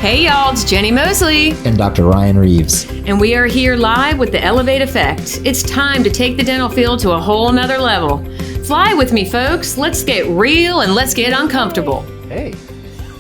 Hey y'all, it's Jenni Moseley and Dr. Ryan Reeves. And we are here live with the Elevate Effect. It's time to take the dental field to a whole nother level. Fly with me, folks. Let's get real and let's get uncomfortable. Hey,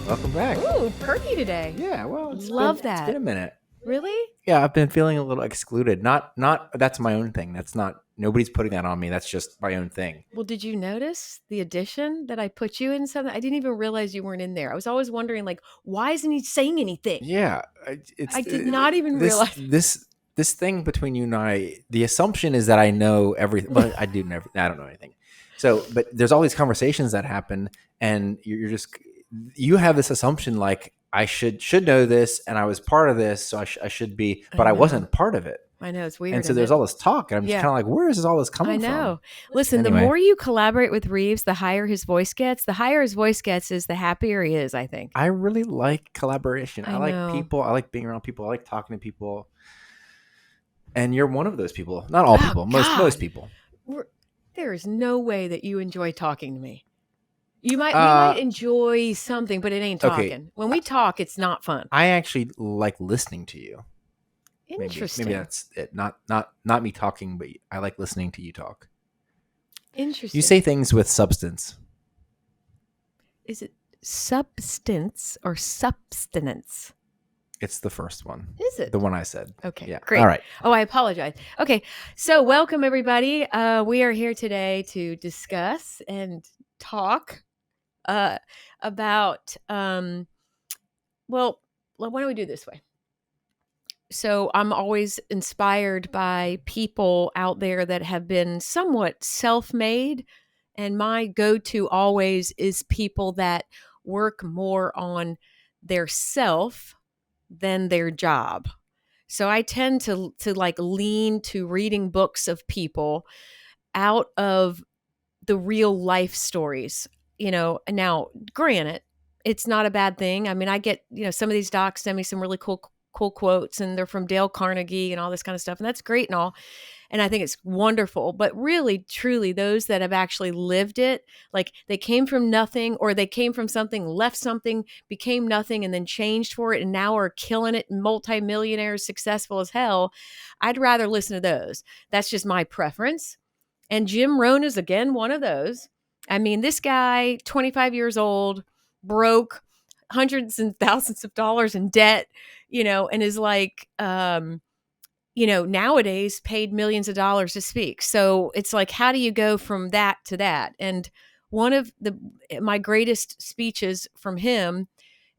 welcome back. Ooh, perky today. Yeah, well, It's been a minute. Really? Yeah, I've been feeling a little excluded. Not that's my own thing. That's not, nobody's putting that on me. That's just my own thing. Well, did you notice the addition that I put you in something? I didn't even realize you weren't in there. I was always wondering, like, why isn't he saying anything? Yeah, I did not even realize. This thing between you and I, the assumption is that I know everything. Well, I don't know anything. So, but there's all these conversations that happen, and you have this assumption like I should know this, and I was part of this, so I should be, but I wasn't part of it. I know, it's weird. And so there's all this talk, and I'm just kind of like, where is all this coming from? I know. Listen, anyway. The more you collaborate with Reeves, the higher his voice gets. The higher his voice gets is the happier he is, I think. I really like collaboration. I like know. people. I like being around people. I like talking to people. And you're one of those people. Not all people. Most people. There is no way that you enjoy talking to me. You might enjoy something, but it ain't talking. Okay. When we talk, it's not fun. I actually like listening to you. Interesting. Maybe that's it. Not me talking, but I like listening to you talk. Interesting. You say things with substance. Is it substance or substance? It's the first one. Is it? The one I said. Okay, yeah. Great. All right. Oh, I apologize. Okay, so welcome everybody. We are here today to discuss and talk about, well, why don't we do it this way? So I'm always inspired by people out there that have been somewhat self-made. And my go-to always is people that work more on their self than their job. So I tend to like lean to reading books of people out of the real life stories, Now, granted, it's not a bad thing. I mean, I get, some of these docs send me some really cool quotes, and they're from Dale Carnegie and all this kind of stuff. And that's great and all. And I think it's wonderful. But really, truly, those that have actually lived it, like they came from nothing, or they came from something, left something, became nothing, and then changed for it, and now are killing it, multimillionaires, successful as hell. I'd rather listen to those. That's just my preference. And Jim Rohn is, again, one of those. I mean, this guy, 25 years old, broke, hundreds and thousands of dollars in debt, and is like, nowadays paid millions of dollars to speak. So it's like, how do you go from that to that? And one of my greatest speeches from him,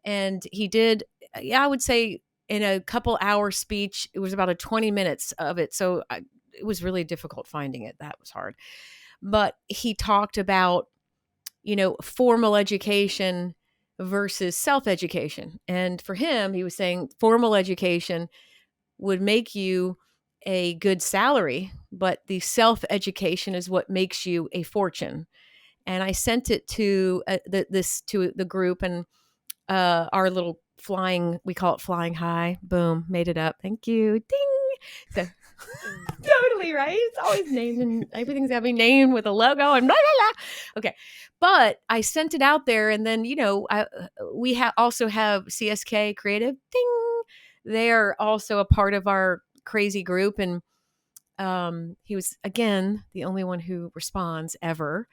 and he did, I would say in a couple hour speech, it was about 20 minutes of it. So it was really difficult finding it. That was hard. But he talked about, formal education versus self-education. And for him, he was saying formal education would make you a good salary, but the self-education is what makes you a fortune. And I sent it to the group, and our little we call it flying high. Boom, made it up. Thank you. Ding. So totally right. It's always named, and everything's got to be named with a logo and blah, blah, blah. Okay. But I sent it out there, and then, we also have CSK Creative. Ding. They're also a part of our crazy group. And he was, again, the only one who responds ever.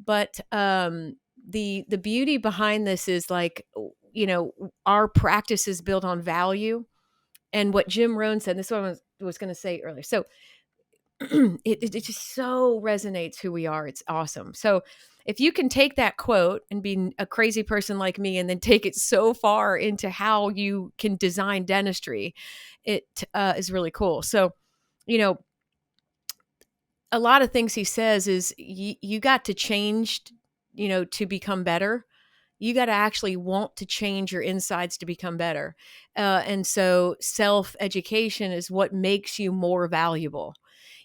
But the beauty behind this is like, our practice is built on value. And what Jim Rohn said, this is what I was going to say earlier. So it just so resonates who we are. It's awesome. So if you can take that quote and be a crazy person like me, and then take it so far into how you can design dentistry, it is really cool. So, a lot of things he says is you got to change, to become better. You got to actually want to change your insides to become better. And so self-education is what makes you more valuable.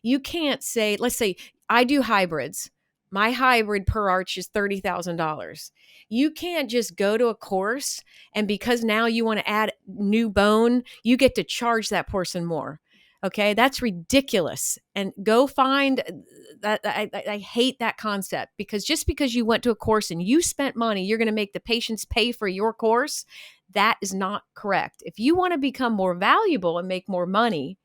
You can't say, let's say I do hybrids. My hybrid per arch is $30,000. You can't just go to a course, and because now you want to add new bone, you get to charge that person more. Okay, that's ridiculous. And go find that. I hate that concept, because just because you went to a course and you spent money, you're going to make the patients pay for your course. That is not correct. If you want to become more valuable and make more money,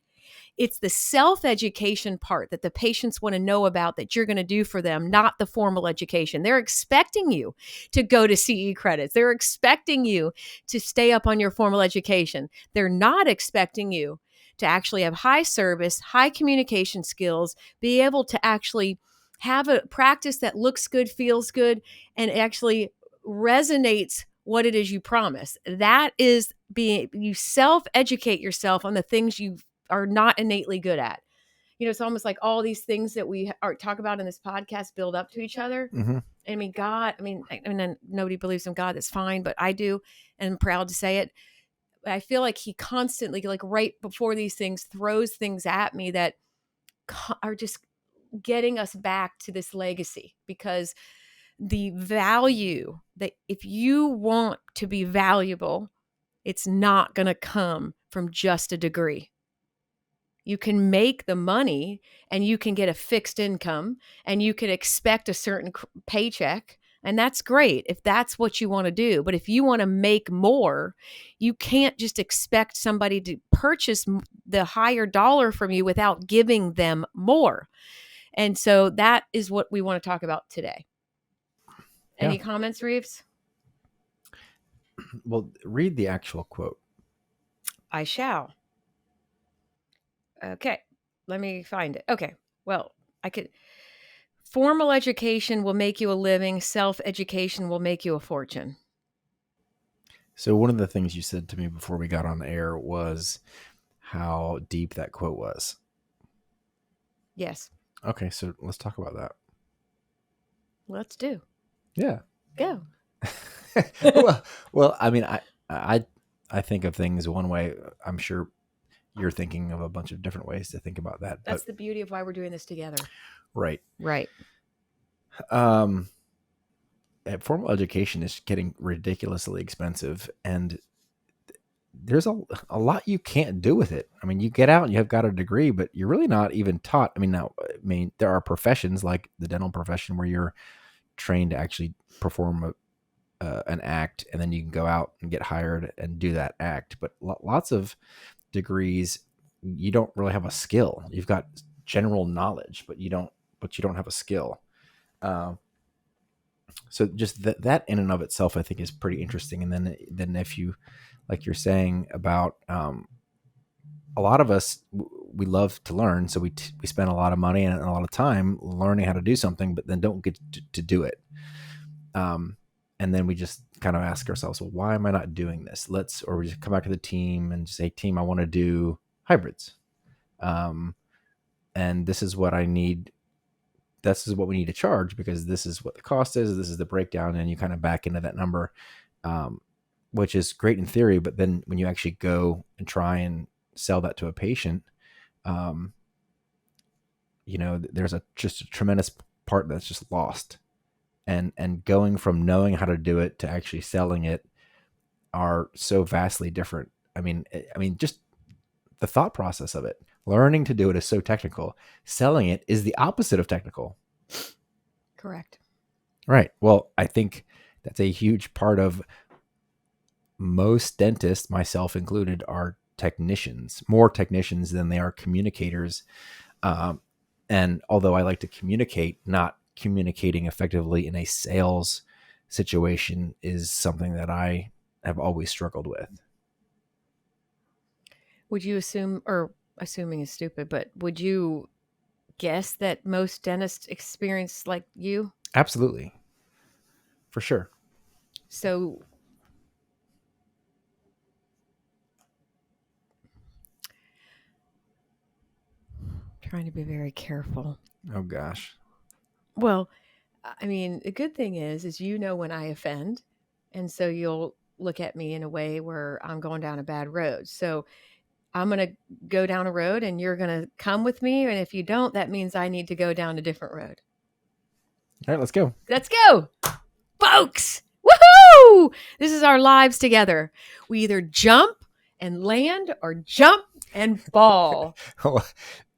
it's the self-education part that the patients want to know about that you're going to do for them, not the formal education. They're expecting you to go to CE credits. They're expecting you to stay up on your formal education. They're not expecting you to actually have high service, high communication skills, be able to actually have a practice that looks good, feels good, and actually resonates what it is you promise. That is being, you self-educate yourself on the things you are not innately good at. It's almost like all these things that we talk about in this podcast build up to each other. Mm-hmm. I mean, God, I mean, nobody believes in God. That's fine, but I do, and I'm proud to say it. I feel like he constantly, like right before these things, throws things at me that are just getting us back to this legacy, because the value that, if you want to be valuable, it's not going to come from just a degree. You can make the money and you can get a fixed income and you can expect a certain paycheck. And that's great if that's what you want to do. But if you want to make more, you can't just expect somebody to purchase the higher dollar from you without giving them more. And so that is what we want to talk about today. Yeah. Any comments, Reeves? Well, read the actual quote. I shall. Okay, let me find it. Okay, well, I could. Formal education will make you a living. Self-education will make you a fortune. So one of the things you said to me before we got on the air was how deep that quote was. Yes. Okay, so let's talk about that. Let's do. Yeah. Go. well, I mean, I think of things one way. I'm sure you're thinking of a bunch of different ways to think about that. That's the beauty of why we're doing this together. Right. Right. Formal education is getting ridiculously expensive, and there's a lot you can't do with it. I mean, you get out and you have got a degree, but you're really not even taught. I mean, there are professions like the dental profession where you're trained to actually perform an act, and then you can go out and get hired and do that act. But lots of degrees, you don't really have a skill. You've got general knowledge, but you don't have a skill. So just that in and of itself, I think, is pretty interesting. And then if you, like you're saying about, a lot of us, we love to learn. So we spend a lot of money and a lot of time learning how to do something, but then don't get to do it. And then we just kind of ask ourselves, well, why am I not doing this? Or we just come back to the team and say, team, I want to do hybrids. And this is what I need. This is what we need to charge, because this is what the cost is. This is the breakdown. And you kind of back into that number, which is great in theory. But then when you actually go and try and sell that to a patient, there's just a tremendous part that's just lost. And going from knowing how to do it to actually selling it are so vastly different. I mean, just the thought process of it. Learning to do it is so technical. Selling it is the opposite of technical. Correct. Right. Well, I think that's a huge part of most dentists, myself included, are technicians, more technicians than they are communicators. And although I like to communicate, not communicating effectively in a sales situation is something that I have always struggled with. Would you assume, or assuming is stupid, but would you guess that most dentists experience like you? Absolutely. For sure. So trying to be very careful. Oh gosh. Well, I mean, the good thing is when I offend, and so you'll look at me in a way where I'm going down a bad road. So I'm going to go down a road and you're going to come with me. And if you don't, that means I need to go down a different road. All right, let's go. Let's go, folks. Woohoo! This is our lives together. We either jump and land or jump and fall.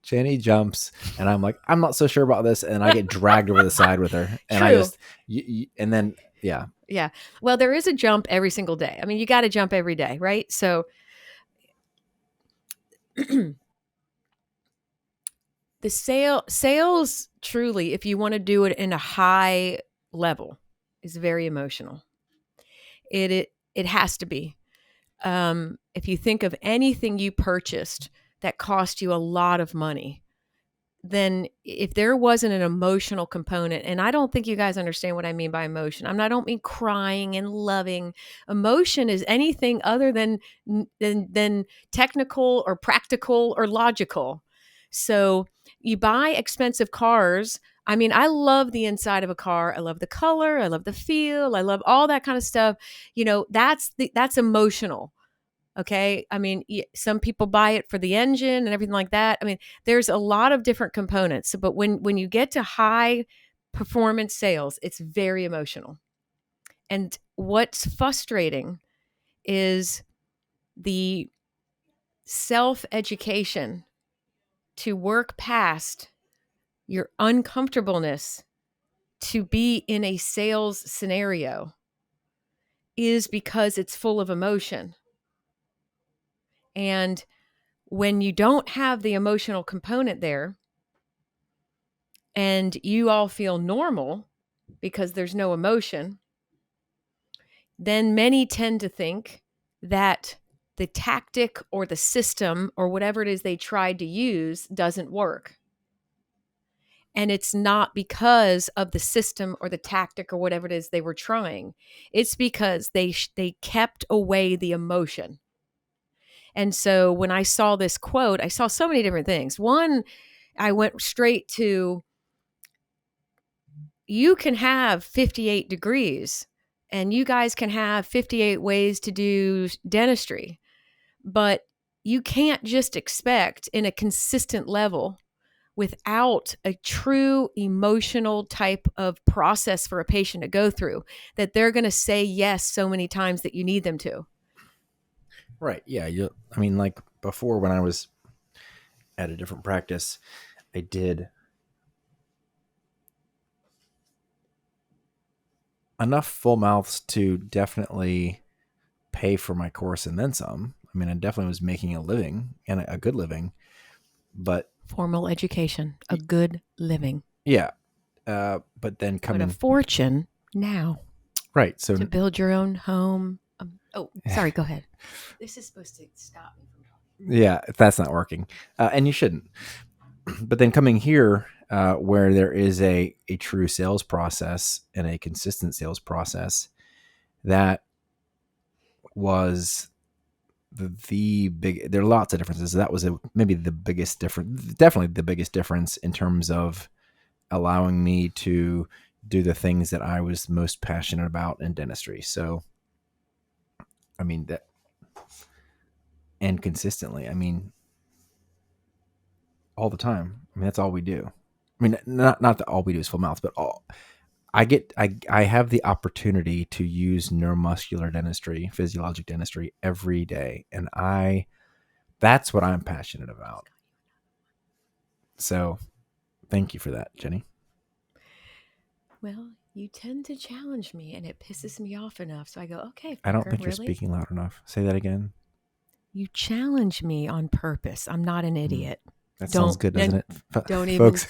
Jenni jumps, and I'm like, I'm not so sure about this, and I get dragged over the side with her, and True. and then yeah. Yeah. Well, there is a jump every single day. I mean, you got to jump every day, right? So the sales truly, if you want to do it in a high level, is very emotional. It has to be. If you think of anything you purchased that cost you a lot of money, then if there wasn't an emotional component, and I don't think you guys understand what I mean by emotion. I don't mean crying and loving. Emotion is anything other than technical or practical or logical. So you buy expensive cars. I mean, I love the inside of a car. I love the color. I love the feel. I love all that kind of stuff. That's emotional. Okay. I mean, some people buy it for the engine and everything like that. I mean, there's a lot of different components. But when you get to high performance sales, it's very emotional. And what's frustrating is the self education to work past your uncomfortableness to be in a sales scenario is because it's full of emotion. And when you don't have the emotional component there and you all feel normal because there's no emotion, then many tend to think that the tactic or the system or whatever it is they tried to use doesn't work. And it's not because of the system or the tactic or whatever it is they were trying. It's because they kept away the emotion. And so when I saw this quote, I saw so many different things. One, I went straight to, you can have 58 degrees and you guys can have 58 ways to do dentistry, but you can't just expect in a consistent level without a true emotional type of process for a patient to go through that they're going to say yes so many times that you need them to. Right. Yeah. I mean, like before when I was at a different practice, I did enough full mouths to definitely pay for my course and then some. I mean, I definitely was making a living and a good living, but Formal education, a good living. yeah. But then But a coming fortune now right. So to build your own home. Sorry, go ahead. This is supposed to stop me from talking. yeah, that's not working, and you shouldn't. But then coming here, where there is a true sales process and a consistent sales process, that was the big. There are lots of differences. That was maybe the biggest difference, definitely the biggest difference in terms of allowing me to do the things that I was most passionate about in dentistry. So, I mean that, and consistently. I mean, all the time. I mean, that's all we do. I mean, not that all we do is full mouth, but I have the opportunity to use neuromuscular dentistry, physiologic dentistry every day, and that's what I'm passionate about. So, thank you for that, Jenni. Well, you tend to challenge me and it pisses me off enough. So I go, okay, I don't Parker, think you're really? speaking loud enough. Say that again. You challenge me on purpose. I'm not an idiot. That sounds good, doesn't it, Don't even. folks?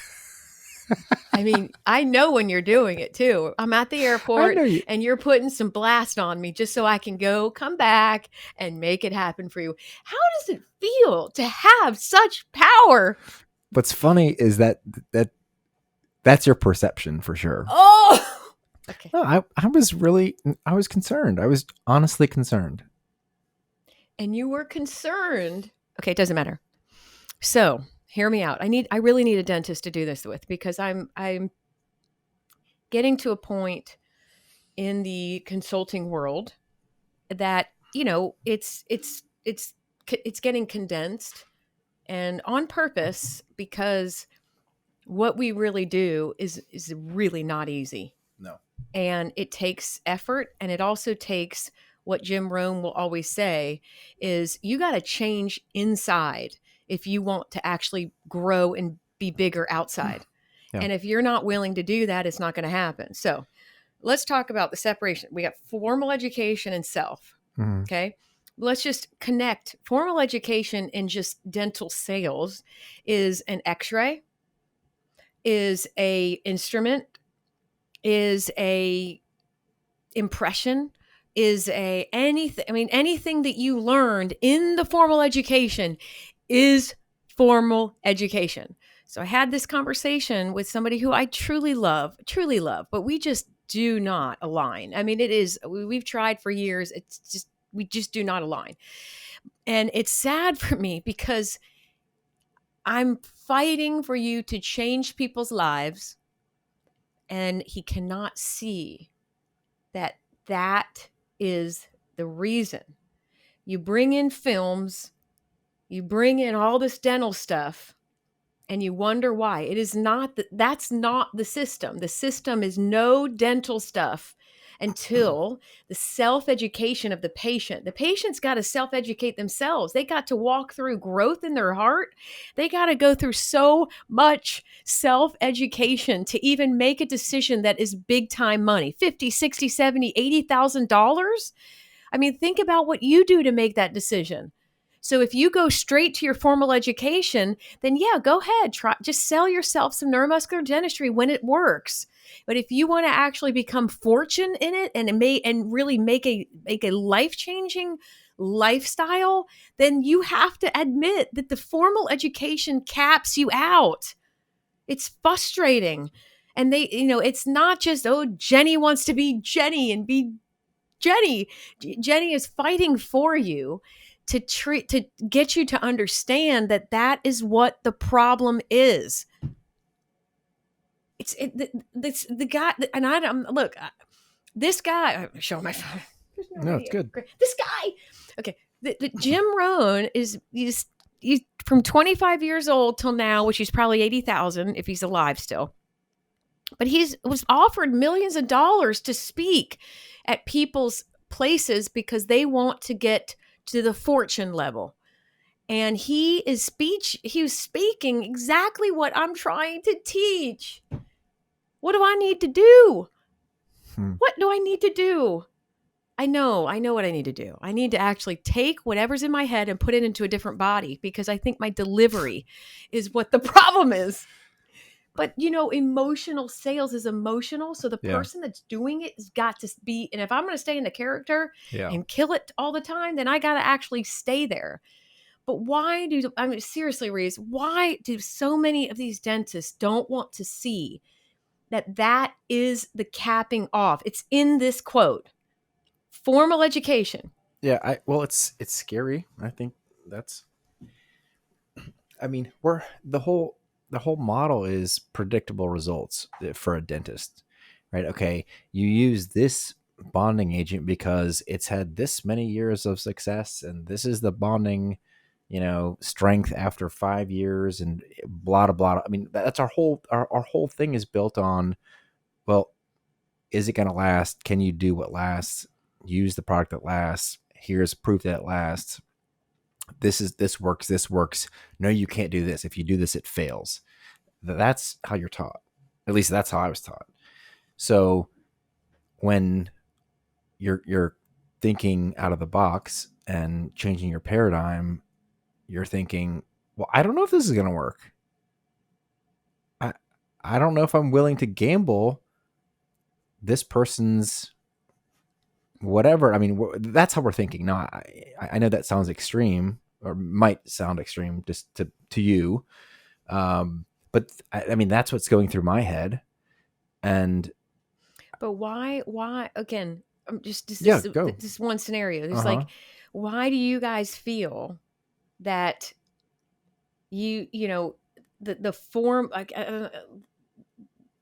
I mean, I know when you're doing it too. I'm at the I airport know you. and you're putting some blast on me just so I can come back and make it happen for you. How does it feel to have such power? What's funny is that's your perception for sure. Oh, okay. No, I was concerned. I was honestly concerned. And you were concerned. Okay, it doesn't matter. So hear me out. I really need a dentist to do this with because I'm getting to a point in the consulting world that, it's getting condensed and on purpose because what we really do is really not easy. No. And it takes effort, and it also takes what Jim Rohn will always say is you got to change inside if you want to actually grow and be bigger outside. Yeah. And if you're not willing to do that, it's not going to happen. So let's talk about the separation. We got formal education and self. Mm-hmm. Okay. Let's just connect formal education in just dental sales is an x-ray, is a instrument, is a impression, is a anything. I mean, anything that you learned in the formal education is formal education. So I had this conversation with somebody who I truly love, but we just do not align. I mean, we've tried for years. We just do not align. And it's sad for me because I'm fighting for you to change people's lives, and he cannot see that that is the reason. You bring in films, you bring in all this dental stuff, and you wonder why. It is not that's not the system. The system is no dental stuff until the self-education of the patient. The patient's got to self-educate themselves. They got to walk through growth in their heart. They got to go through so much self-education to even make a decision that is big time money. 50, 60, 70, $80,000. I mean, think about what you do to make that decision. So if you go straight to your formal education, then yeah, go ahead. Just sell yourself some neuromuscular dentistry when it works. But if you want to actually become fortune in it and really make a life-changing lifestyle, then you have to admit that the formal education caps you out. It's frustrating. And it's not just, oh, Jenni wants to be Jenni and be Jenni. Jenni is fighting for you to get you to understand that is what the problem is. It's the guy, and I don't look. This guy, I'm showing my phone. No, it's good. This guy, okay. The Jim Rohn he's from 25 years old till now, which he's probably 80,000 if he's alive still. But was offered millions of dollars to speak at people's places because they want to get to the fortune level. And he was speaking exactly what I'm trying to teach. What do I need to do? What do I need to do? I know what I need to do. I need to actually take whatever's in my head and put it into a different body, because I think my delivery is what the problem is. But, emotional sales is emotional. So the person that's doing it has got to be, and if I'm going to stay in the character and kill it all the time, then I got to actually stay there. But seriously, Reeves, why do so many of these dentists don't want to see that is the capping off? It's in this quote, formal education. Yeah. It's scary. I think we're the whole model is predictable results for a dentist, right? Okay. You use this bonding agent because it's had this many years of success, and this is the bonding, strength after 5 years, and blah, blah, blah. I mean, that's our whole thing is built on, well, is it going to last? Can you do what lasts? Use the product that lasts. Here's proof that it lasts. This works. No, you can't do this. If you do this, it fails. That's how you're taught. At least that's how I was taught. So when you're thinking out of the box and changing your paradigm, you're thinking, well, I don't know if this is going to work. I don't know if I'm willing to gamble this person's whatever. I mean, that's how we're thinking. Now, I know that sounds extreme, or might sound extreme just to you. But I mean, that's what's going through my head. But why again, just go. this one scenario. There's like, why do you guys feel that the form, like,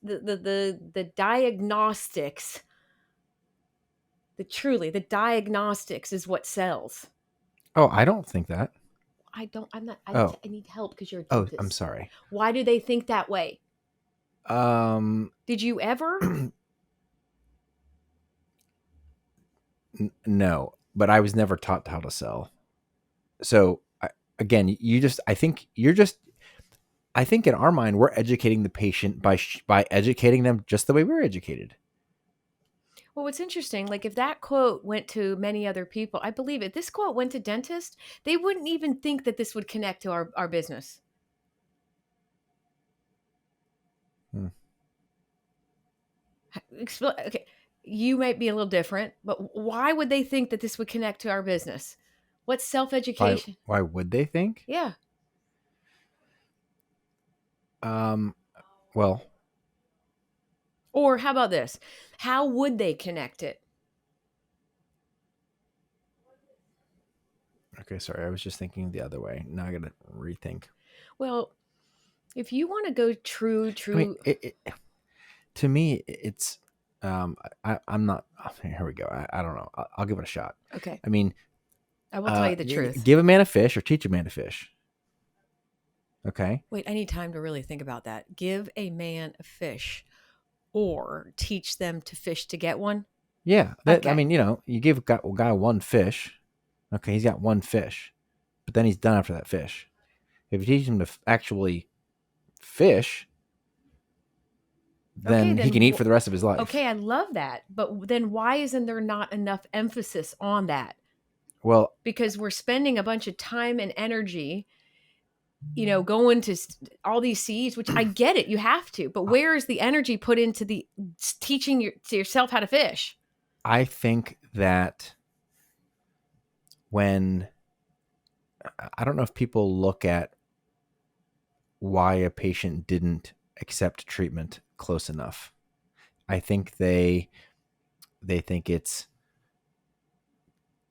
the diagnostics, the diagnostics is what sells? Oh, I don't think that. I need help because you're a Oh, dentist. I'm sorry. Why do they think that way? Did you ever? No, but I was never taught how to sell. So again, I think in our mind, we're educating the patient by educating them just the way we're educated. Well, what's interesting, like if that quote went to many other people, I believe if this quote went to dentists, they wouldn't even think that this would connect to our business. Hmm. Okay, you might be a little different, but why would they think that this would connect to our business? What's Why? self-education? Why would they think? Yeah. Um. Well. Or how about this? How would they connect it? Okay. Sorry, I was just thinking the other way. Now I got to rethink. Well, if you want to go I mean, true, to me, it's. I'm not. Here we go. I don't know. I'll give it a shot. okay, I mean, I will tell you the truth. give a man a fish or teach a man to fish. Okay. Wait, I need time to really think about that. Give a man a fish or teach them to fish to get one. Yeah. I Okay. mean, you give a guy one fish. Okay, he's got one fish, but then he's done after that fish. If you teach him to actually fish, Okay, then he can then eat for the rest of his life. okay, I love that. But then why isn't there not enough emphasis on that? Well, Because we're spending a bunch of time and energy, going to all these seeds, which I get it, you have to. But where is the energy put into the teaching to yourself how to fish? I think that when I don't know if people look at why a patient didn't accept treatment close enough. I think they think it's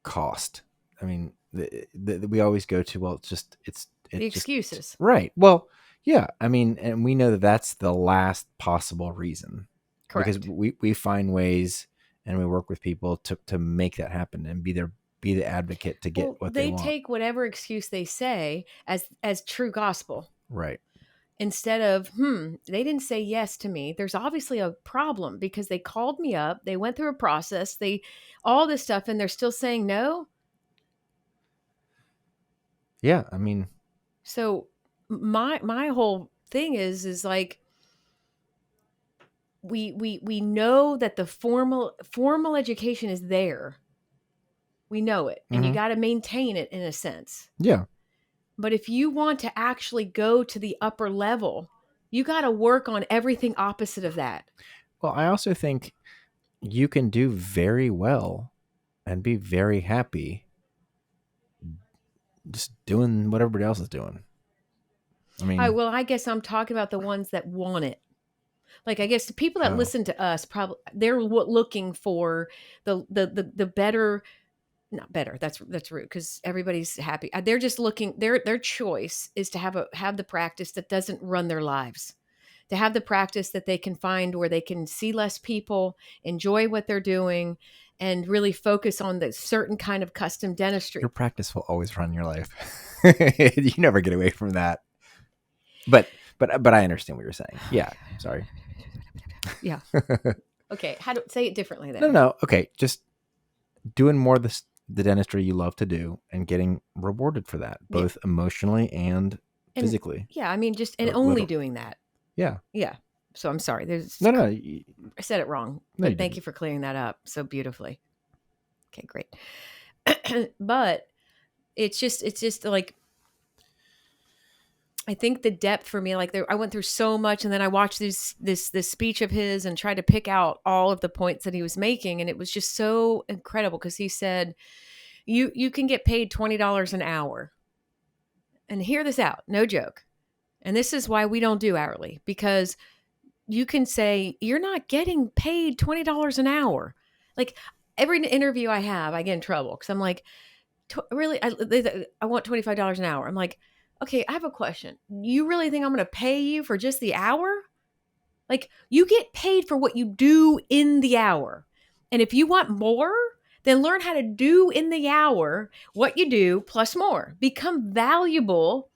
cost. I mean, we always go to, well, it's The just excuses. right. Well, yeah. I mean, and we know that that's the last possible reason because Correct. we find ways and we work with people to make that happen and be the advocate to get Well, what they they want. take whatever excuse they say as true gospel. Right. Instead of, they didn't say yes to me. There's obviously a problem because they called me up, they went through a process, all this stuff, and they're still saying no. Yeah. I mean, So my whole thing is like we know that the formal education is there. We know it, and you mhm. got to maintain it in a sense. Yeah. But if you want to actually go to the upper level, you got to work on everything opposite of that. Well, I also think you can do very well and be very happy just doing what everybody else is doing. I mean, I guess I'm talking about the ones that want it. Like, I guess the people that oh, listen to us probably they're looking for the better, not better. That's rude because everybody's happy. They're just looking. Their choice is to have the practice that doesn't run their lives. To have the practice that they can find where they can see less people, enjoy what they're doing, and really focus on the certain kind of custom your dentistry. practice will always run your life. You never get away from that. But I understand what you're saying. Yeah. Sorry. Yeah. Okay. How to say it differently No, then? no. Okay. Just doing more of the dentistry you love to do and getting rewarded for that, Yeah. both emotionally and And physically. yeah, I mean, just and Or only literal. doing that. Yeah. Yeah. So I'm sorry. No, no, I said it wrong, no, you but thank you didn't. for clearing that up so beautifully. Okay, great. But it's just like I think the depth for me, like I went through so much, and then I watched this speech of his and tried to pick out all of the points that he was making, and it was just so incredible because he said, "You can get paid $20 an hour," and hear this out, no joke. And this is why we don't do hourly because you can say you're not getting paid $20 an hour. Like every interview I have, I get in trouble because I'm like, really, I want $25 an hour. I'm like, okay, I have a question. You really think I'm going to pay you for just the hour? Like, you get paid for what you do in the hour. And if you want more, then learn how to do in the hour what you do plus more. Become valuable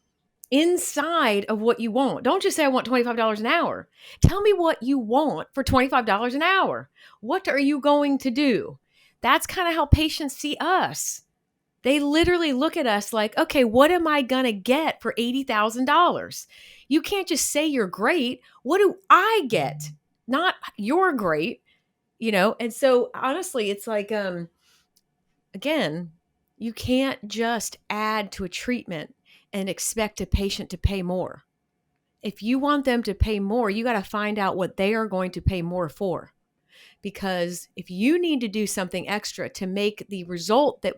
inside of what you want. Don't just say, I want $25 an hour. Tell me what you want for $25 an hour. What are you going to do? That's kind of how patients see us. They literally look at us like, okay, what am I going to get for $80,000? You can't just say you're great. What do I get? Not you're great. And so honestly, it's like, again, you can't just add to a treatment and expect a patient to pay more. If you want them to pay more, you got to find out what they are going to pay more for. Because if you need to do something extra to make the result that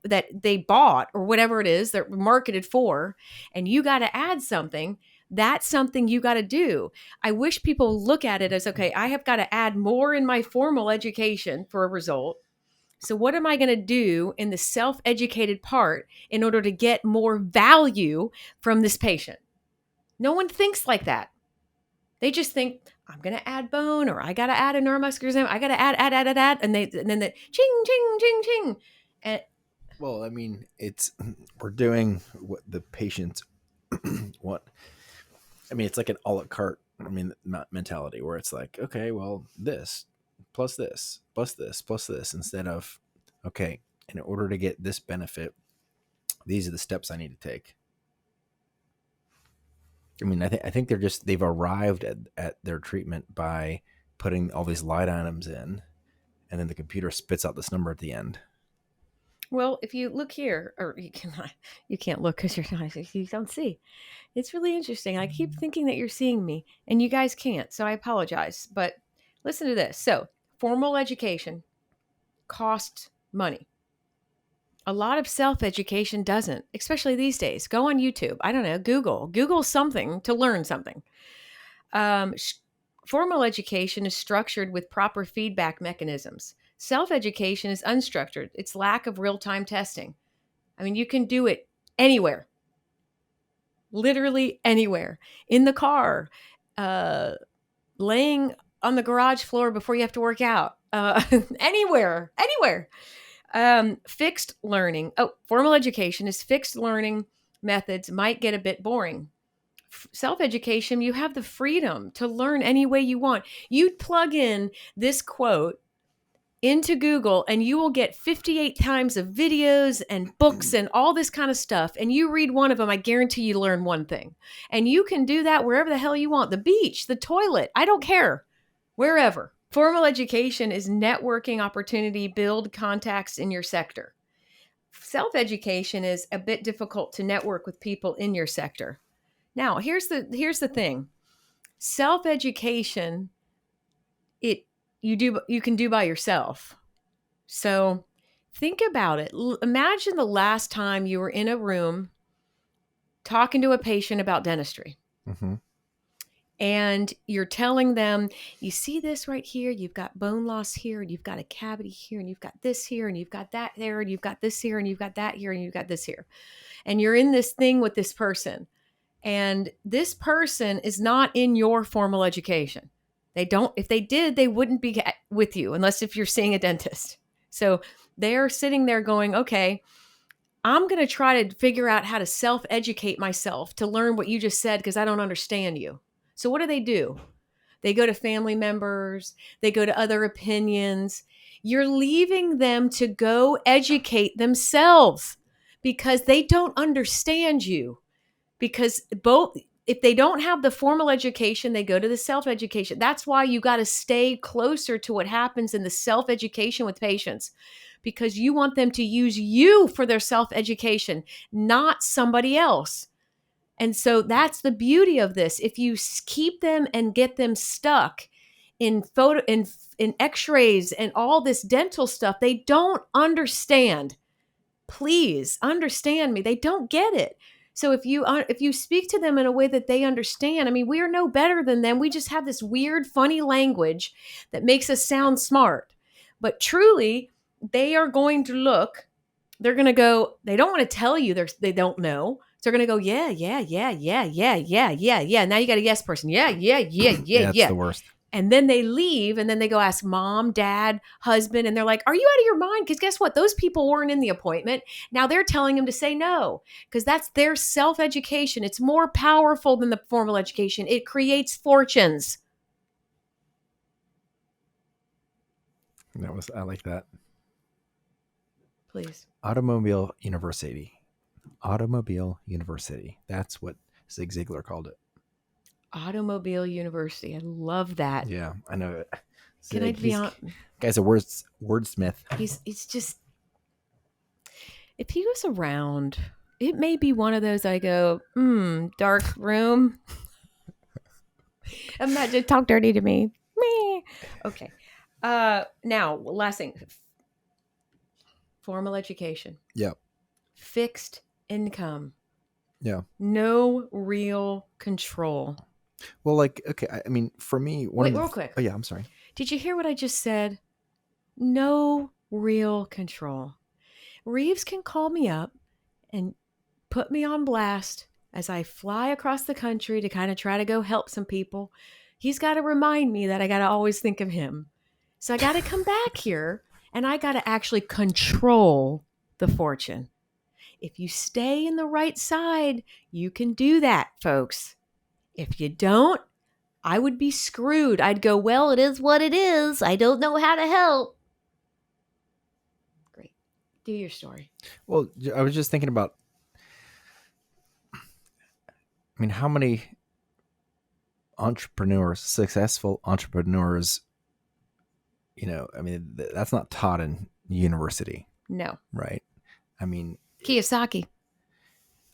that they bought or whatever it is they're marketed for, and you got to add something, that's something you got to do. I wish people look at it as, okay, I have got to add more in my formal education for a result. So what am I going to do in the self-educated part in order to get more value from this patient? No one thinks like that. They just think, I'm going to add bone, or I got to add a neuromuscular exam. I got to add. And then the ching, ching, ching, ching. And Well, I mean, we're doing what the patients want. I mean, it's like an a la carte, mentality where it's like, okay, well, this plus this plus this plus this, instead of, okay, in order to get this benefit, these are the steps I need to take. I mean, I think they've arrived at their treatment by putting all these line items in, and then the computer spits out this number at the end. well, if you look here, or you can't look because you don't see. It's really interesting. I keep thinking that you're seeing me, and you guys can't, so I apologize. But listen to this. So, formal education costs money. A lot of self-education doesn't, especially these days. Go on YouTube. I don't know, Google something to learn something. Um, Formal education is structured with proper feedback mechanisms. Self-education is unstructured. It's lack of real-time testing. I mean, you can do it anywhere, literally anywhere, in the car, uh, laying on the garage floor before you have to work out, anywhere. Fixed learning. Oh, formal education is fixed learning methods might get a bit boring. Self-education, you have the freedom to learn any way you want. You'd plug in this quote into Google and you will get 58 times of videos and books and all this kind of stuff. And you read one of them, I guarantee you learn one thing. And you can do that wherever the hell you want. The beach, the toilet, I don't care. Wherever. Formal education is networking opportunity, build contacts in your sector. Self-education is a bit difficult to network with people in your sector. Now, here's the thing. Self-education, you can do by yourself. So think about it. Imagine the last time you were in a room talking to a patient about dentistry. Mm-hmm. And you're telling them, you see this right here, you've got bone loss here, and you've got a cavity here, and you've got this here, and you've got that there, and you've got this here, and you've got that here, and you've got this here. And you're in this thing with this person. And this person is not in your formal education. If they did, they wouldn't be with you unless if you're seeing a dentist. So they're sitting there going, okay, I'm going to try to figure out how to self-educate myself to learn what you just said because I don't understand you. So what do? They go to family members. They go to other opinions. You're leaving them to go educate themselves because they don't understand you. Because if they don't have the formal education, they go to the self-education. That's why you got to stay closer to what happens in the self-education with patients, because you want them to use you for their self-education, not somebody else. And so that's the beauty of this. If you keep them and get them stuck in x-rays and all this dental stuff, they don't understand. Please understand me. They don't get it. So if you speak to them in a way that they understand, I mean, we are no better than them. We just have this weird, funny language that makes us sound smart. But truly, they are going to look, they're going to go, they don't want to tell you they don't know. So they're going to go, yeah. Now you got a yes person. Yeah. That's the worst. And then they leave and then they go ask mom, dad, husband. And they're like, are you out of your mind? Because guess what? Those people weren't in the appointment. Now they're telling them to say no because that's their self-education. It's more powerful than the formal education. It creates fortunes. I like that. Please. Automobile University. That's what Zig Ziglar called it. Automobile University. I love that. Yeah, I know it. Can I be on? Guy's a wordsmith. He's just, if he was around, it may be one of those I go, dark room. Imagine, talk dirty to me. Meh. Okay. Now, last thing. Formal education. Yeah. Fixed income. Yeah. No real control. Well, like, okay, I mean, for me, Wait, real quick. Oh, yeah, I'm sorry. Did you hear what I just said? No real control. Reeves can call me up and put me on blast as I fly across the country to kind of try to go help some people. He's got to remind me that I got to always think of him. So I got to come back here and I got to actually control the fortune. If you stay in the right side, you can do that, folks. If you don't, I would be screwed. I'd go, well, it is what it is. I don't know how to help. Great. Do your story. Well, I was just thinking about, I mean, how many successful entrepreneurs, I mean, that's not taught in university. No. Right? I mean, Kiyosaki.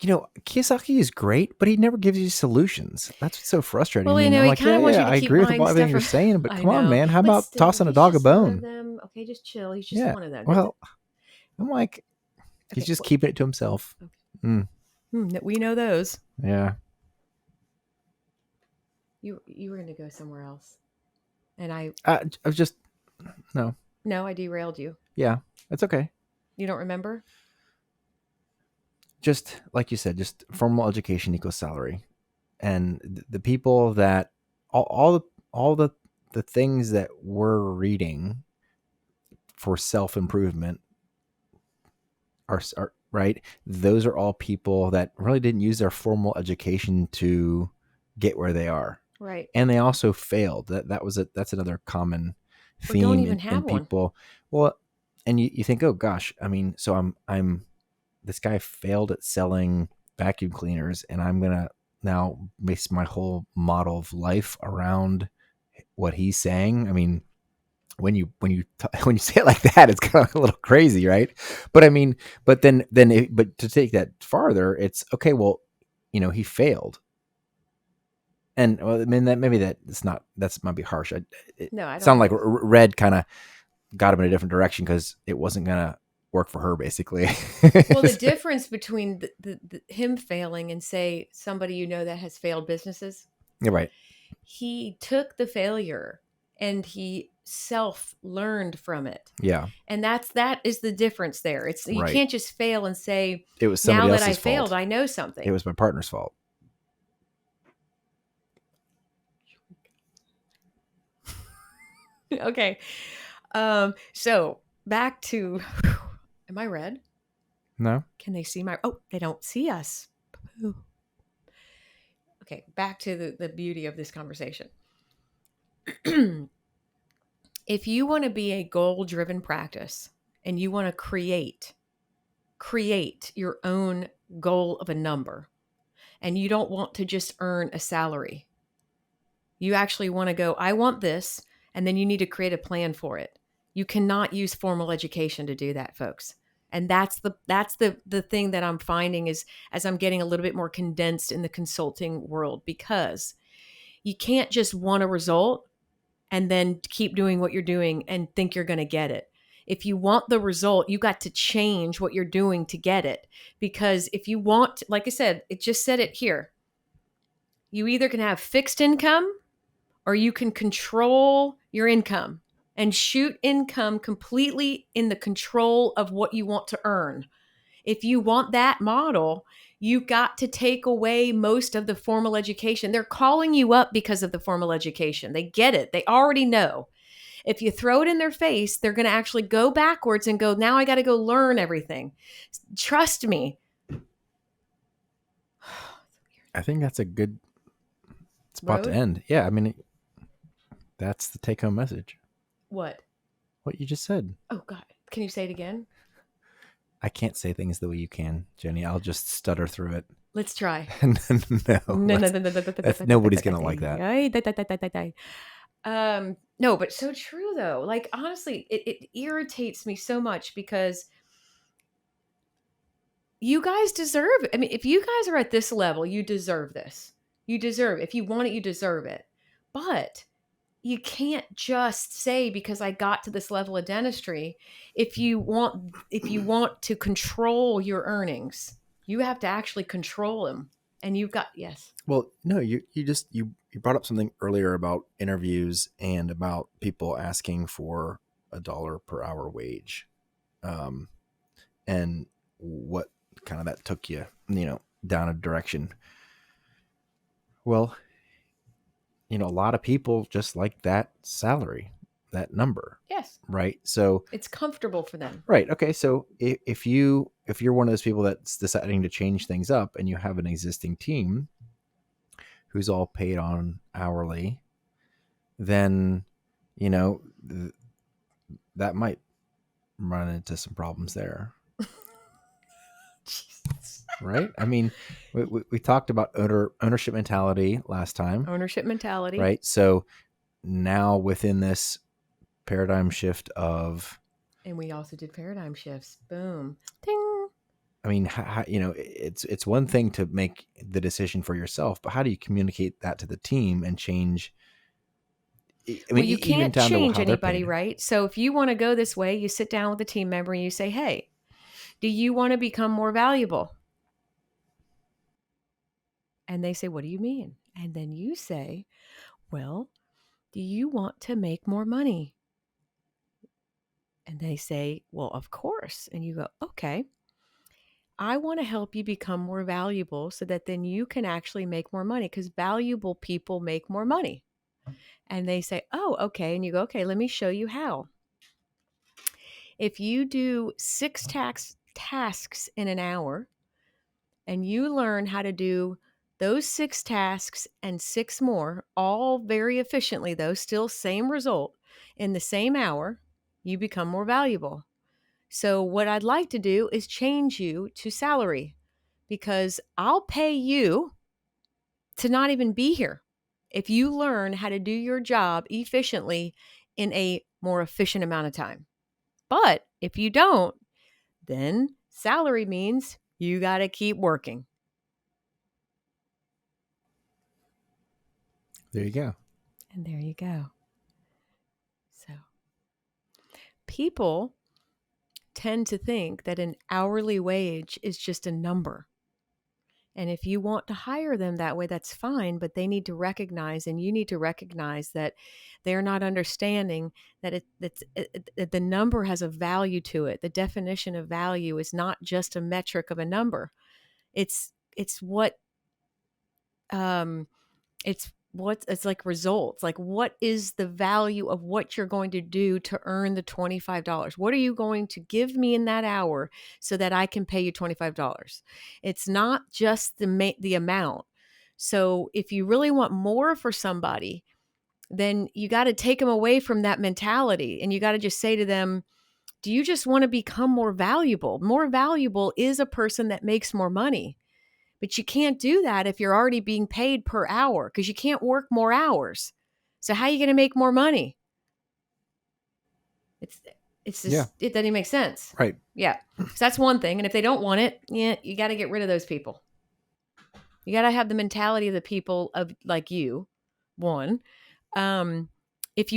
Kiyosaki is great, but he never gives you solutions. That's what's so frustrating. Well, I mean, he like, kind of wants you to I keep agree with buying everything stuff you're saying, but I come on, know. man. How But about still, tossing a he's dog a just one of bone? them. Okay, just chill. He's just one of them. Well, I'm like, he's just keeping it to himself. Okay. We know those. Yeah. You were going to go somewhere else, and I was just no. No, I derailed you. Yeah, that's okay. You don't remember? Just like you said, just formal education equals salary, and the people that all the things that we're reading for self-improvement are right. Those are all people that really didn't use their formal education to get where they are. Right. And they also failed. That's another common theme don't even have in people. Well, and you think, oh gosh, I mean, so I'm this guy failed at selling vacuum cleaners, and I'm gonna now base my whole model of life around what he's saying. I mean, when you say it like that, it's kind of a little crazy, right? But I mean, but to take that farther, it's okay. Well, he failed, and well, I mean that might be harsh. It sounded like Red kind of got him in a different direction because it wasn't gonna work for her, basically. Well, the difference between the him failing and say somebody that has failed businesses. You're right. He took the failure and he self-learned from it. Yeah. And that is the difference there. It's you can't just fail and say, it was somebody else's fault. Now that I failed, fault. I know something. It was my partner's fault. Okay. So back to, am I red? No. Can they see they don't see us. Okay. Back to the beauty of this conversation. If you want to be a goal-driven practice and you want to create your own goal of a number, and you don't want to just earn a salary, you actually want to go, I want this, and then you need to create a plan for it. You cannot use formal education to do that, folks. And that's the thing that I'm finding is as I'm getting a little bit more condensed in the consulting world, because you can't just want a result and then keep doing what you're doing and think you're going to get it. If you want the result, you got to change what you're doing to get it. Because if you want, like I said, it just said it here. You either can have fixed income or you can control your income and shoot income completely in the control of what you want to earn. If you want that model, you got to take away most of the formal education. They're calling you up because of the formal education. They get it. They already know. If you throw it in their face, they're going to actually go backwards and go, now I got to go learn everything. Trust me. I think that's a good spot to end. Yeah, I mean, that's the take-home message. What? What you just said. Oh, God. Can you say it again? I can't say things the way you can, Jenny. I'll just stutter through it. Let's try. No. Nobody's going to like that. No, but so true though. Like honestly, it irritates me so much because you guys deserve it. I mean, if you guys are at this level, you deserve this. You deserve it. If you want it, you deserve it. But you can't just say because I got to this level of dentistry, if you want to control your earnings, you have to actually control them. And you've got yes. Well, no, you brought up something earlier about interviews and about people asking for $1 per hour wage, um, and what kind of that took you, down a direction. Well, a lot of people just like that salary, that number, Yes. right? So It's comfortable for them. right, okay. So if you're one of those people that's deciding to change things up, and you have an existing team who's all paid on hourly, then that might run into some problems there. Jesus. Right? I mean, we talked about ownership mentality last time, Ownership mentality. right? So now within this paradigm shift of, And we also did paradigm shifts. Boom. Ding. I mean, it's one thing to make the decision for yourself, but how do you communicate that to the team and change? I mean, Well, you even can't down to change how they're anybody, paid. right? So if you want to go this way, you sit down with a team member and you say, hey, do you want to become more valuable? And they say, what do you mean? And then you say, well, do you want to make more money? And they say, well, of course. And you go, okay, I want to help you become more valuable so that then you can actually make more money because valuable people make more money. And they say, oh, okay. And you go, okay, let me show you how. If you do 6 tasks in an hour and you learn how to do those 6 tasks and 6 more, all very efficiently, though, still same result in the same hour, you become more valuable. So, what I'd like to do is change you to salary because I'll pay you to not even be here if you learn how to do your job efficiently in a more efficient amount of time. But if you don't, then salary means you got to keep working. There you go. And there you go. So people tend to think that an hourly wage is just a number. And if you want to hire them that way, that's fine, but they need to recognize, and you need to recognize that they're not understanding that the number has a value to it. The definition of value is not just a metric of a number. It's what it's like results. Like, what is the value of what you're going to do to earn the $25? What are you going to give me in that hour so that I can pay you $25? It's not just the amount. So if you really want more for somebody, then you got to take them away from that mentality and you got to just say to them, do you just want to become more valuable? More valuable is a person that makes more money. But you can't do that if you're already being paid per hour because you can't work more hours. So how are you going to make more money? It's just, it doesn't even make sense. Right. Yeah. So that's one thing. And if they don't want it, yeah, you got to get rid of those people. You got to have the mentality of the people of like you. One, if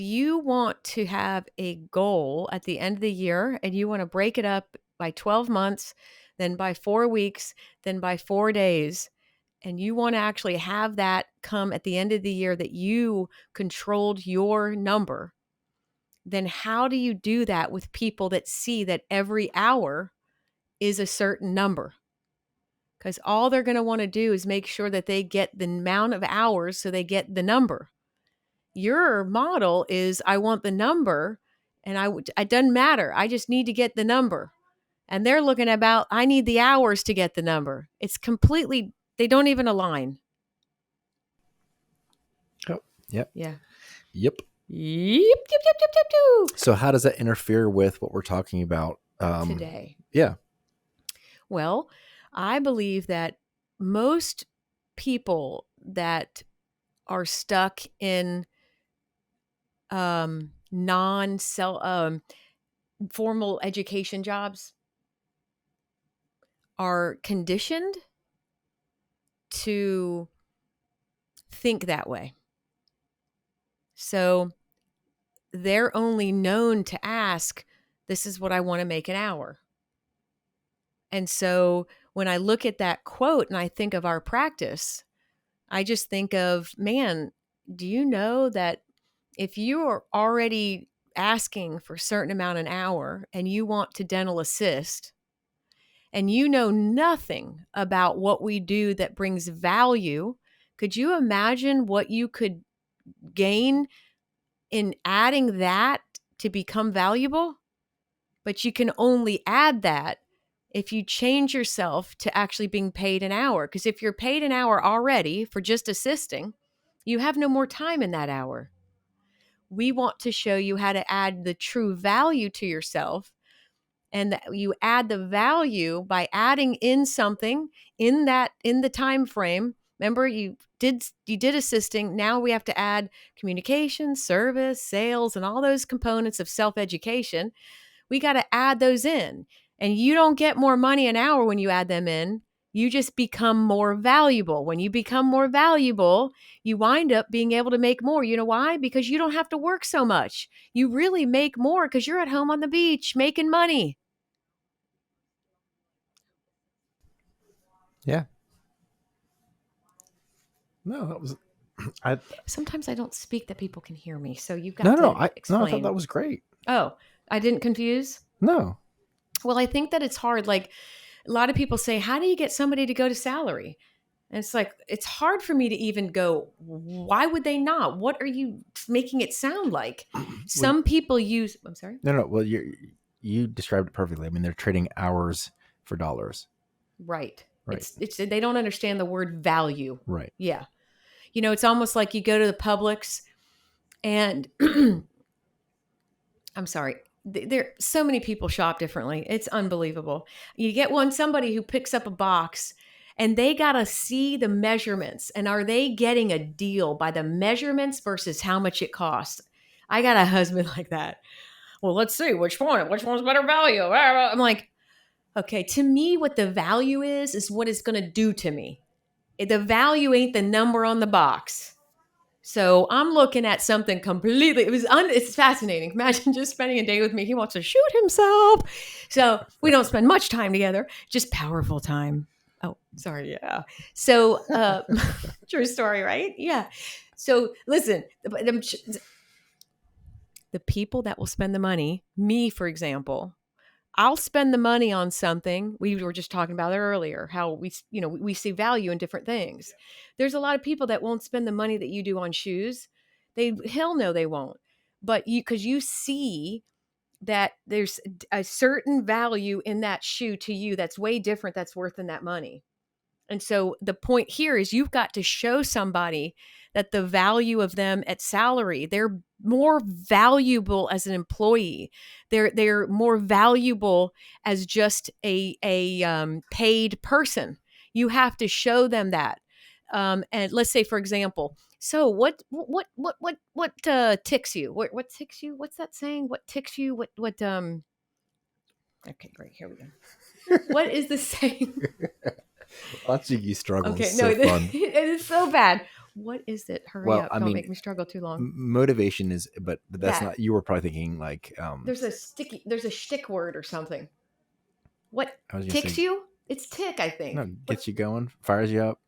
you want to have a goal at the end of the year and you want to break it up by 12 months, then by 4 weeks, then by 4 days, and you want to actually have that come at the end of the year that you controlled your number, then how do you do that with people that see that every hour is a certain number? Because all they're going to want to do is make sure that they get the amount of hours so they get the number. Your model is I want the number and it doesn't matter. I just need to get the number. And they're looking about, I need the hours to get the number. It's completely, they don't even align. Oh, yep. Yeah. Yep. Yep. So how does that interfere with what we're talking about Today? Yeah. Well, I believe that most people that are stuck in formal education jobs are conditioned to think that way. So they're only known to ask, this is what I want to make an hour. And so when I look at that quote and I think of our practice, I just think of, man, do you know that if you are already asking for a certain amount an hour and you want to dental assist and you know nothing about what we do that brings value, could you imagine what you could gain in adding that to become valuable? But you can only add that if you change yourself to actually being paid an hour. Because if you're paid an hour already for just assisting, you have no more time in that hour. We want to show you how to add the true value to yourself, and that you add the value by adding in something in the time frame. Remember, you did assisting. Now we have to add communication, service, sales, and all those components of self-education. We got to add those in. And you don't get more money an hour when you add them in. You just become more valuable. When you become more valuable, you wind up being able to make more. You know why? Because you don't have to work so much. You really make more because you're at home on the beach making money. Yeah. No, that was. I Sometimes I don't speak that people can hear me. So you've no got no to I no I thought explain. that was great. Oh, I didn't confuse? No. Well, I think that it's hard. Like a lot of people say, how do you get somebody to go to salary? And it's like, it's hard for me to even go, why would they not? What are you making it sound like? Well, Some people use, I'm sorry. no. Well, you described it perfectly. I mean, they're trading hours for dollars. Right. Right. It's, they don't understand the word value. Right. Yeah. You know, it's almost like you go to the Publix and I'm sorry. There so many people shop differently. It's unbelievable. You get somebody who picks up a box and they got to see the measurements, and are they getting a deal by the measurements versus how much it costs? I got a husband like that. Well, let's see which one's better value. I'm like, okay, to me what the value is what it's going to do to me. The value ain't the number on the box. So I'm looking at something completely. It's fascinating. Imagine just spending a day with me. He wants to shoot himself. So we don't spend much time together, just powerful time. Oh, sorry. Yeah. So, true story, right? Yeah. So listen, the people that will spend the money, me, for example, I'll spend the money on something. We were just talking about it earlier, how we see value in different things. There's a lot of people that won't spend the money that you do on shoes. Hell no, they won't. But because you see that there's a certain value in that shoe to you that's way different, that's worth than that money. And so the point here is you've got to show somebody that the value of them at salary, they're more valuable as an employee. They're more valuable as just a paid person. You have to show them that. And let's say, for example, so what ticks you? What ticks you? What's that saying? What ticks you? What? Okay, great. Here we go. What is the saying? Watching you struggle is Okay, no, so fun. it is so bad. What is it? Hurry Well, up. I Don't mean, make me struggle too long. motivation is, but that's That not. You were probably thinking like, there's a shtick word or something. What I was gonna ticks say, you? It's tick, I no, think. What gets you going, fires you up.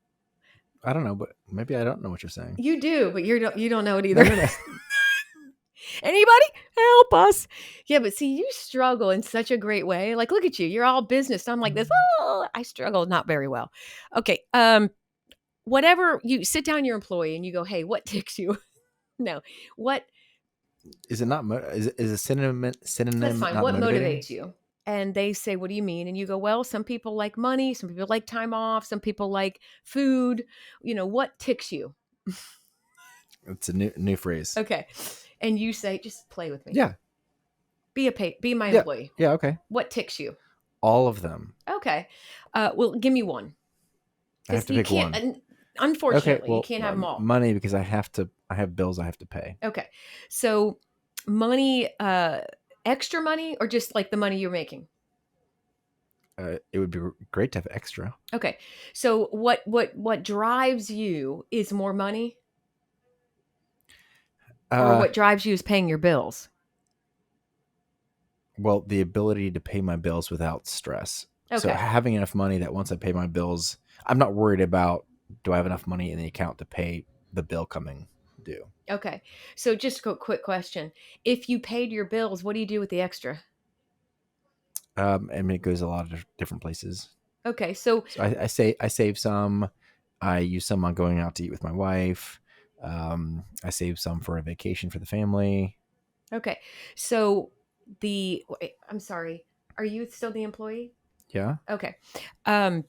I don't know, but maybe I don't know what you're saying. you do, but you don't know it No, either. no, no. Anybody help us? Yeah, but see, you struggle in such a great way. Like, look at you. You're all business. I'm like this. Oh, I struggle not very well. Okay. Whatever you sit down your employee and you go, hey, what ticks you? No. What Is it not? Is a That's synonym fine. not What motivating? motivates you? And they say, what do you mean? And you go, well, some people like money, some people like time off, some people like food. What ticks you? It's a new phrase. Okay. And you say, just play with me. Yeah, Be my yeah, employee. yeah. Okay, What ticks you? all of them. Okay. Well, give me one. I have Because to you pick can't, one. Okay, Unfortunately, you well, can't have them all. money because I have bills I have to pay. Okay. So money, extra money or just like the money you're making? It would be great to have extra. Okay. So what drives you is more money, or Uh, what drives you is paying your bills? well, the ability to pay my bills without stress. So Okay. having enough money that once I pay my bills, I'm not worried about do I have enough money in the account to pay the bill coming due. Okay. So just a quick question. If you paid your bills, what do you do with the extra? I mean, it goes a lot of different places. Okay. So So I save some. I use some on going out to eat with my wife. I save some for a vacation for the family. okay. So I'm sorry. Are you still the employee? Yeah. Okay. Um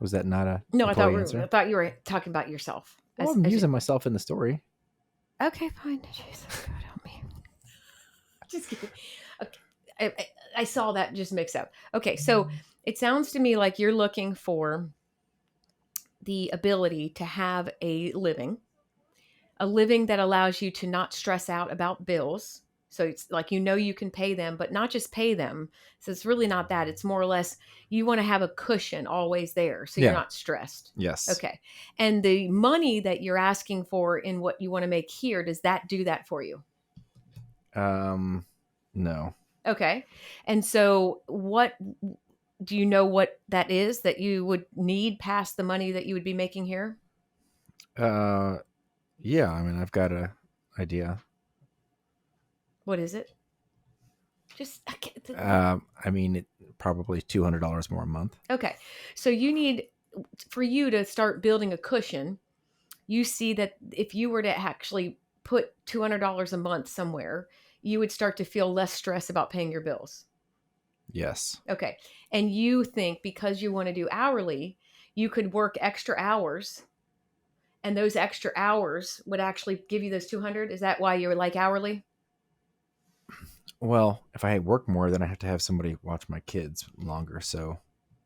Was that not a no, employee I answer? thought you were talking about yourself Well, I'm as you, using myself in the story. okay, fine. Jesus, God help me. Just kidding. Okay. I saw that just mix up. Okay, so it sounds to me like you're looking for the ability to have a living that allows you to not stress out about bills. So it's like you can pay them, but not just pay them. So it's really not that. It's more or less you want to have a cushion always there so you're Yeah. not stressed. Yes. Okay. And the money that you're asking for in what you want to make here, does that do that for you? No. Okay. And so what do you know what that is that you would need past the money that you would be making here? Uh, yeah. I mean, I've got a idea. What is it? Just I mean, probably $200 more a month. okay. So you need for you to start building a cushion. You see that if you were to actually put $200 a month somewhere, you would start to feel less stress about paying your bills. Yes. Okay. And you think because you want to do hourly, you could work extra hours and those extra hours would actually give you those 200. Is that why you're like hourly? Well, if I work more, then I have to have somebody watch my kids longer. So,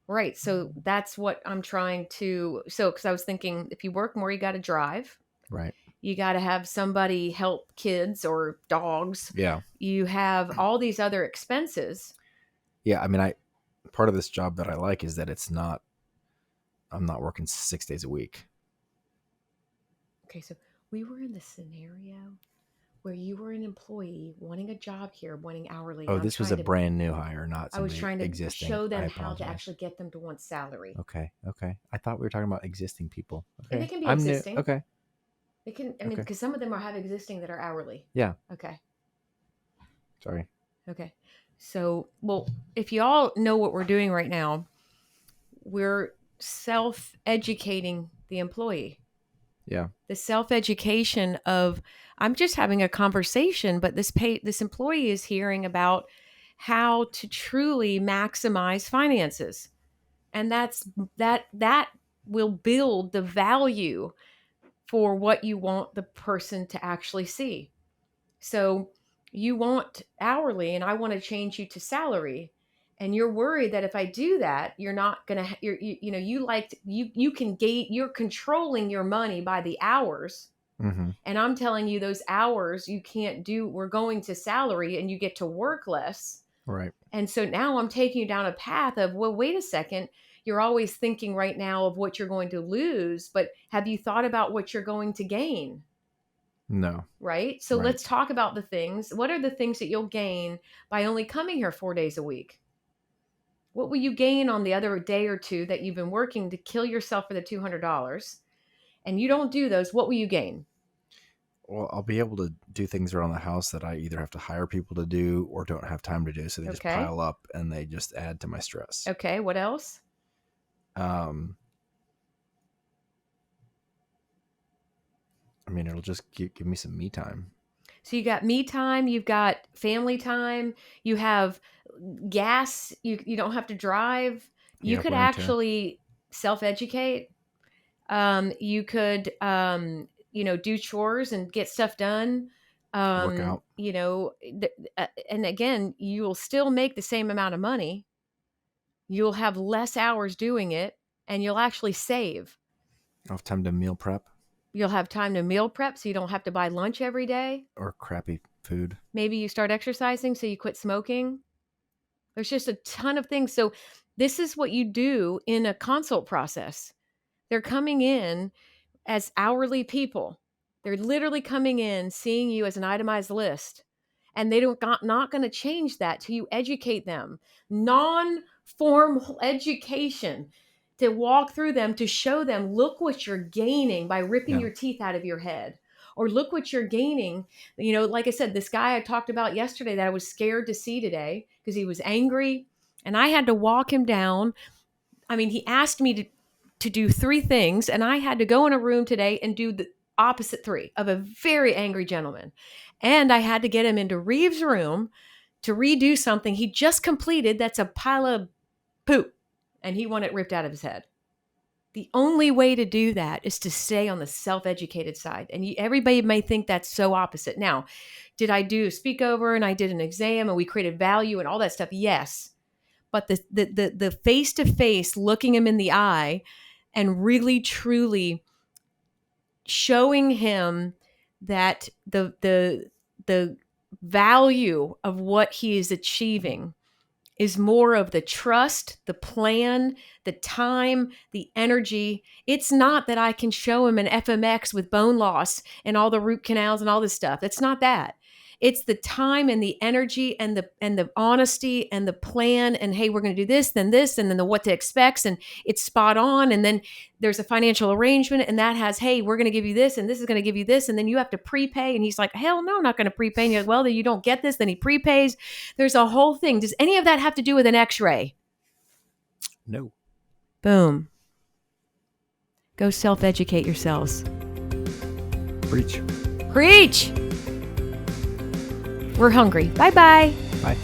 Right. So that's what I'm trying to. So, because I was thinking if you work more, you got to drive, right. you got to have somebody help kids or dogs. Yeah. You have all these other expenses. Yeah. I mean, part of this job that I like is that I'm not working 6 days a week. Okay. So we were in the scenario where you were an employee wanting a job here, wanting hourly. And Oh, this was a brand new hire, not I was somebody trying to existing. show I them how to apologize. actually get them to want salary. Okay. Okay. I thought we were talking about existing people. And they Okay. can be I'm new. existing. Okay. They can, I mean, Okay. because some of them have existing that are hourly. Yeah. Okay. Sorry. Okay. So, well, if you all know what we're doing right now, we're self educating the employee. Yeah. The self education of, I'm just having a conversation, but this employee is hearing about how to truly maximize finances. And that will build the value for what you want the person to actually see. So you want hourly and I want to change you to salary. And you're worried that if I do that, you're not going to, you can gate, you're controlling your money by the hours. Mm-hmm. And I'm telling you those hours you can't do, we're going to salary and you get to work less. Right. And so now I'm taking you down a path of, well, wait a second. You're always thinking right now of what you're going to lose, but have you thought about what you're going to gain? No. Right? So Right. let's talk about the things. What are the things that you'll gain by only coming here 4 days a week? What will you gain on the other day or two that you've been working to kill yourself for the $200? And you don't do those, what will you gain? Well, I'll be able to do things around the house that I either have to hire people to do or don't have time to do. So they just Okay. pile up and they just add to my stress. Okay. What else? Um, I mean, it'll just give me some me time. So you got me time, you've got family time, you have gas, you don't have to drive. You Yeah, could wear and tear. actually self-educate. You could do chores and get stuff done. Work out. And again, you will still make the same amount of money. You'll have less hours doing it and you'll actually save. I'll have time to meal prep You'll have time to meal prep so you don't have to buy lunch every day. or crappy food. Maybe you start exercising so you quit smoking. There's just a ton of things. So this is what you do in a consult process. They're coming in as hourly people. They're literally coming in, seeing you as an itemized list. And they don't not going to change that till you educate them. Non-formal education to walk through them, to show them, look what you're gaining by ripping Yeah. your teeth out of your head. Or look what you're gaining. You know, like I said, this guy I talked about yesterday that I was scared to see today because he was angry and I had to walk him down. I mean, he asked me to do 3 things, and I had to go in a room today and do the opposite 3 of a very angry gentleman. And I had to get him into Reeves' room to redo something he just completed that's a pile of poop, and he wanted it ripped out of his head. The only way to do that is to stay on the self-educated side. And everybody may think that's so opposite. Now, did I do a speak over and I did an exam and we created value and all that stuff? Yes. But the face-to-face, looking him in the eye and really truly showing him that the value of what he is achieving is more of the trust, the plan, the time, the energy. It's not that I can show him an FMX with bone loss and all the root canals and all this stuff. It's not that. It's the time and the energy and the honesty and the plan and, hey, we're going to do this, and then the what to expect, and it's spot on. And then there's a financial arrangement and that has, hey, we're going to give you this and this is going to give you this. And then you have to prepay. And he's like, hell no, I'm not going to prepay. And you're like, well, then you don't get this. Then he prepays. There's a whole thing. Does any of that have to do with an x-ray? No. Boom. Go self-educate yourselves. Preach. Preach. We're hungry. Bye-bye. Bye.